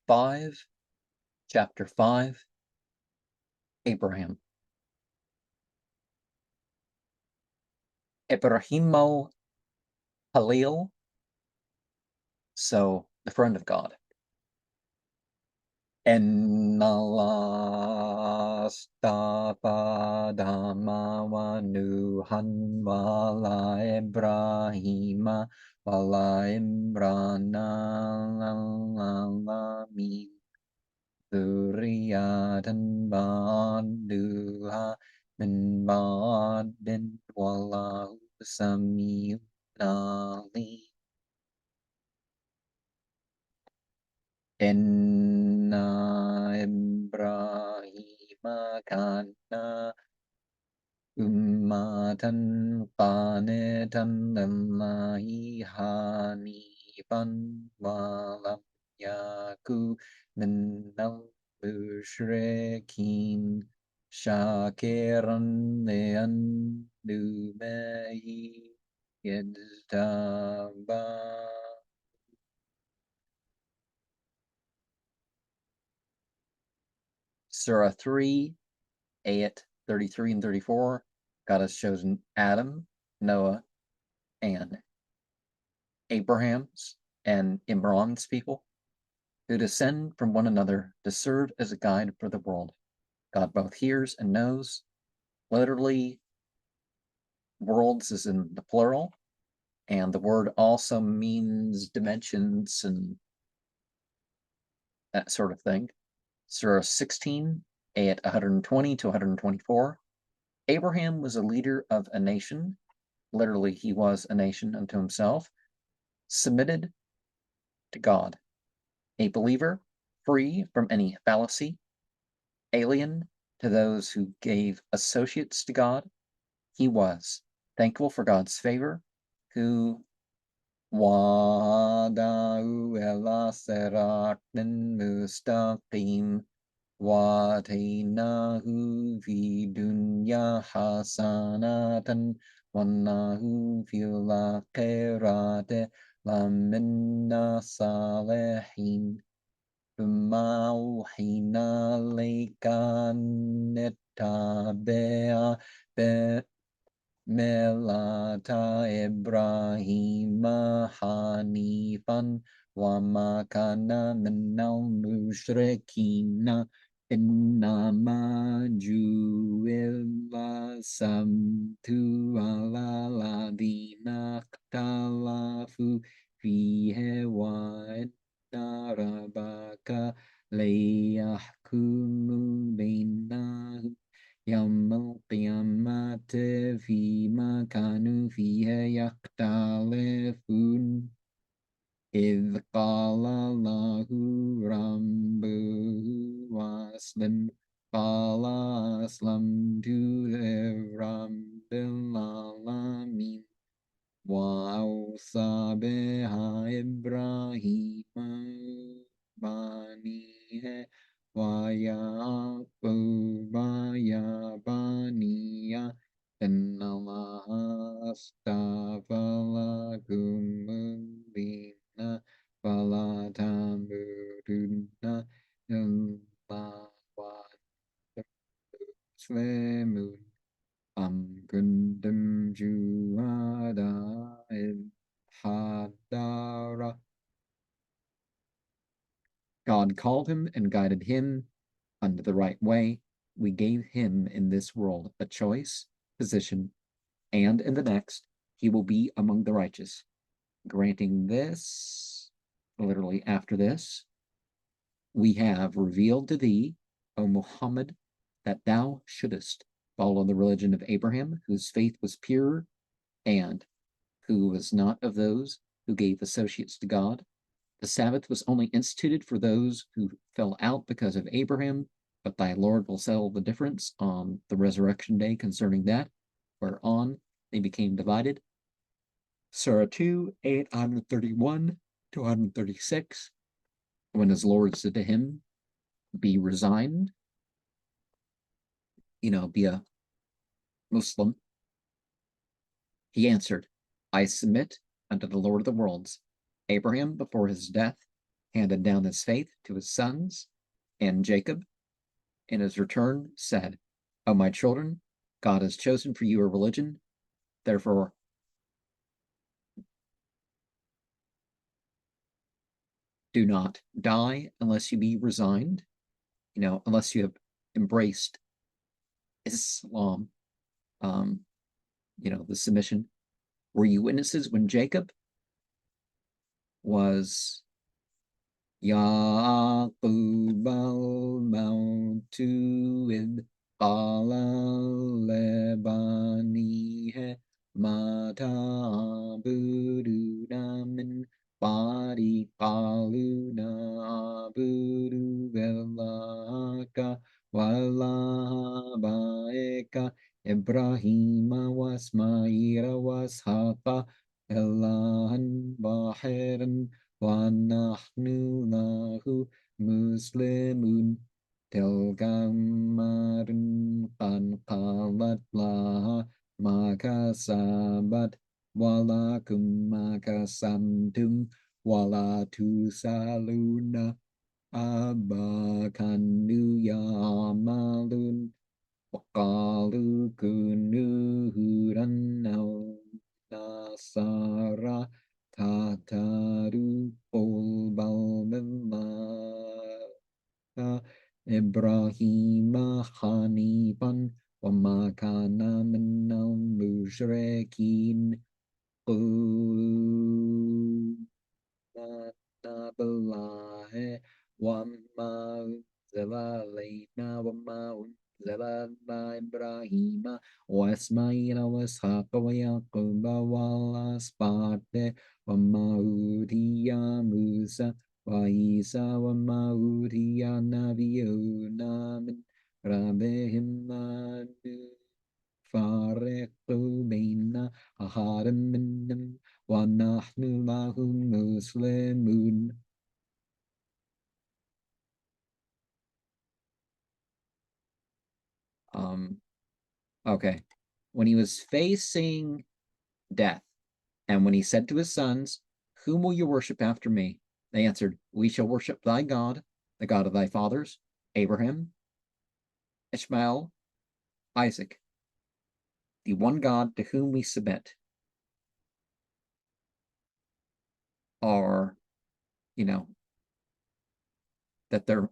5, chapter 5, Abraham. Ibrahimo Halil, so the friend of God. Enna astafa dhamma wa nuhan wala Ibrahima wala Imrana lalamin Zuriyatan ba'duha min ba'din wallahu sami'un alim. Inna Ibrahima kana ummatan qanitan lillahi hanifan wa lam yaku minal musyrikin syakiran li'an'umihi yajtabah. Surah 3, ayat 33 and 34, God has chosen Adam, Noah, and Abraham's and Imran's people, who descend from one another to serve as a guide for the world. God both hears and knows. Literally, worlds is in the plural, and the word also means dimensions and that sort of thing. Surah 16, ayat 120 to 124. Abraham was a leader of a nation. Literally, he was a nation unto himself, submitted to God, a believer, free from any fallacy, alien to those who gave associates to God. He was thankful for God's favor, who wa'adahu ila siratin mustaqim wa'atainahu fi dunya hasanatan wannahu fil akhirati laminna salihin. Thumma awhayna ilayka an ittabi' millata Ibrahima hanifan wa ma kana minal mushrikina innama ju'ila samtu ala ladina ikhtalafu fihi wa inna rabbaka layahkumu bainahum yawmal qiyamati fima kanu fihi yakhtalifun. إذ قال له ربه وأسلم قال أسلمت لرب العالمين وأوصى بها إبراهيم بنيه ويعقوب يا بني إن الله اصطفى لكم الدين فلا تموتن إلا وأنتم مسلمون أم كنتم شهداء إذ حضر God called him and guided him unto the right way. We gave him in this world a choice, position, and in the next he will be among the righteous. Granting this, literally after this, we have revealed to thee, O Muhammad, that thou shouldest follow the religion of Abraham, whose faith was pure, and who was not of those who gave associates to God. The Sabbath was only instituted for those who fell out because of Abraham, but thy Lord will settle the difference on the resurrection day concerning that, whereon they became divided. Surah 2, 831 to 136. When his Lord said to him, be resigned, be a Muslim, he answered, I submit unto the Lord of the worlds. Abraham, before his death, handed down his faith to his sons, and Jacob, in his return, said, O my children, God has chosen for you a religion, therefore do not die unless you be resigned, unless you have embraced Islam, the submission. Were you witnesses when Jacob was يعقوب الموت إذ قال لبنيه ما تعبدون من بعدي قالوا نعبد إلهك وإله آبائك إبراهيم وإسماعيل وإسحاق إلها واحدا ونحن له مسلمون تلك أمة قد خلت لها ما كسبت ولكم ما كسبتم ولا تسألون عما كانوا يعملون وقالوا كونوا هودا أو نصارى تهتدوا قل بل ملة إبراهيم حنيفا وما كان من المشركين قل آمنا بالله وما أنزل علينا وما أنزل على إبراهيم وإسماعيل وإسحاق ويعقوب والأسباط وما أوتي موسى وعيسى وما أوتي النبيون من ربهم لا نفرق بين أحد منهم ونحن له مسلمون. Okay. When he was facing death, and when he said to his sons, Whom will you worship after me? They answered, We shall worship thy God, the God of thy fathers, Abraham, Ishmael, Isaac, the one God to whom we submit. Or, that they're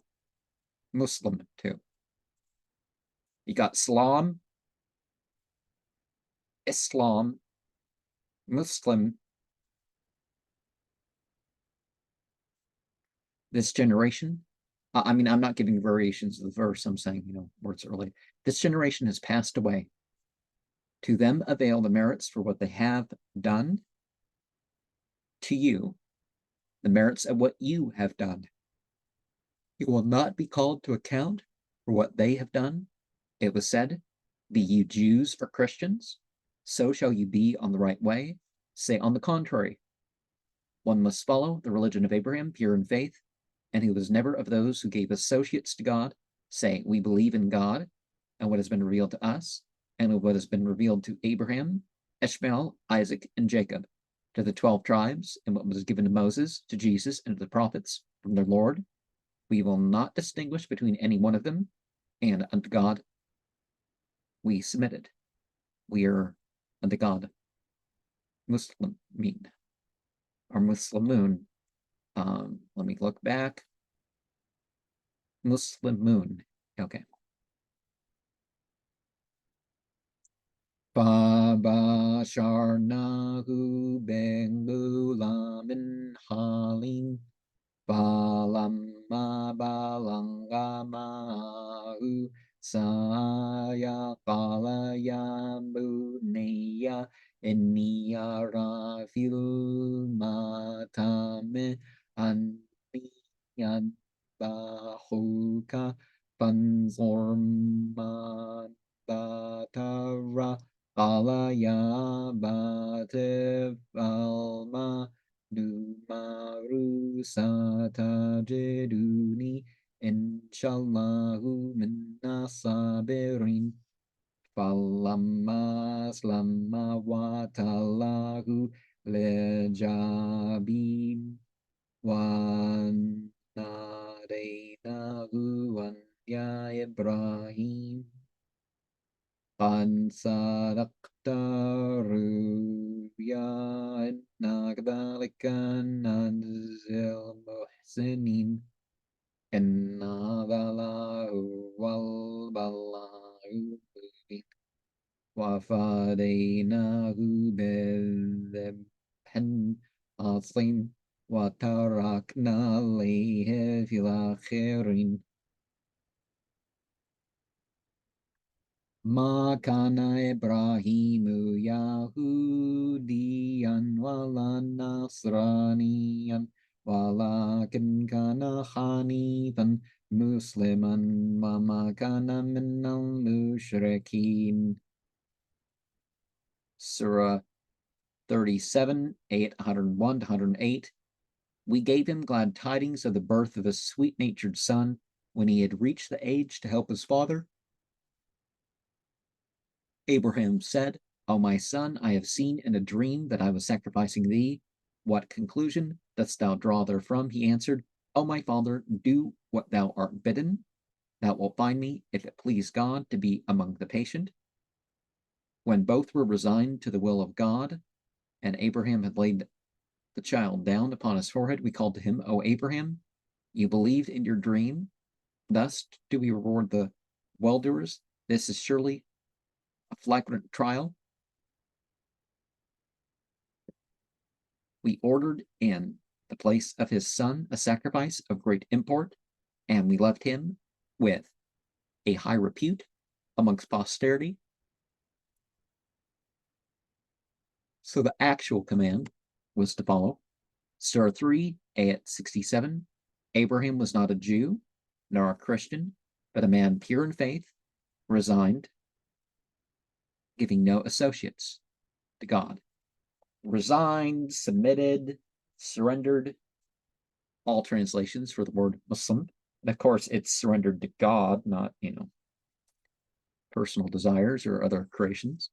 Muslim too. You got Islam, Muslim. This generation, I'm not giving variations of the verse. I'm saying, words early. This generation has passed away. To them avail the merits for what they have done. To you, the merits of what you have done. You will not be called to account for what they have done. It was said, Be you Jews or Christians, so shall you be on the right way. Say on the contrary, one must follow the religion of Abraham, pure in faith, and who was never of those who gave associates to God. Say, we believe in God and what has been revealed to us, and what has been revealed to Abraham, Ishmael, Isaac, and Jacob, to the 12 tribes, and what was given to Moses, to Jesus, and to the prophets from their Lord. We will not distinguish between any one of them, and unto God we submitted. We are unto God Muslim or Muslimun. Let me look back. Muslimun. Okay. Fabasharnahu bengulamin halim balamma balangamahu saya qala ya bunayya inni ara fil matame anni yanbahuka fanzur man batara qala ya batif alma numaru satajiduni inshallahu minna sabirin. Falamma slamma watalahu lejabin wan إبراهيم قد صدقت الرؤيا إنا كذلك نجزي المحسنين إن هذا لهو البلاء المبين وفديناه بذبح عظيم وتركنا عليه في الآخرين ما كان إبراهيم يهوديا ولا نصرانيا ولكن كان حنيفا مسلما وما كان من المشركين. Surah 37, 801 to 108. We gave him glad tidings of the birth of a sweet-natured son when he had reached the age to help his father. Abraham said, O my son, I have seen in a dream that I was sacrificing thee. What conclusion dost thou draw therefrom? He answered, O my father, do what thou art bidden. Thou wilt find me, if it please God, to be among the patient. When both were resigned to the will of God, and Abraham had laid the child down upon his forehead, we called to him, O Abraham, you believed in your dream. Thus do we reward the well-doers. This is surely a flagrant trial. We ordered in the place of his son a sacrifice of great import, and we left him with a high repute amongst posterity. So the actual command was to follow. Surah 3, ayat 67. Abraham was not a Jew, nor a Christian, but a man pure in faith, resigned, giving no associates to God. Resigned, submitted, surrendered, all translations for the word Muslim. And of course, it's surrendered to God, not, personal desires or other creations.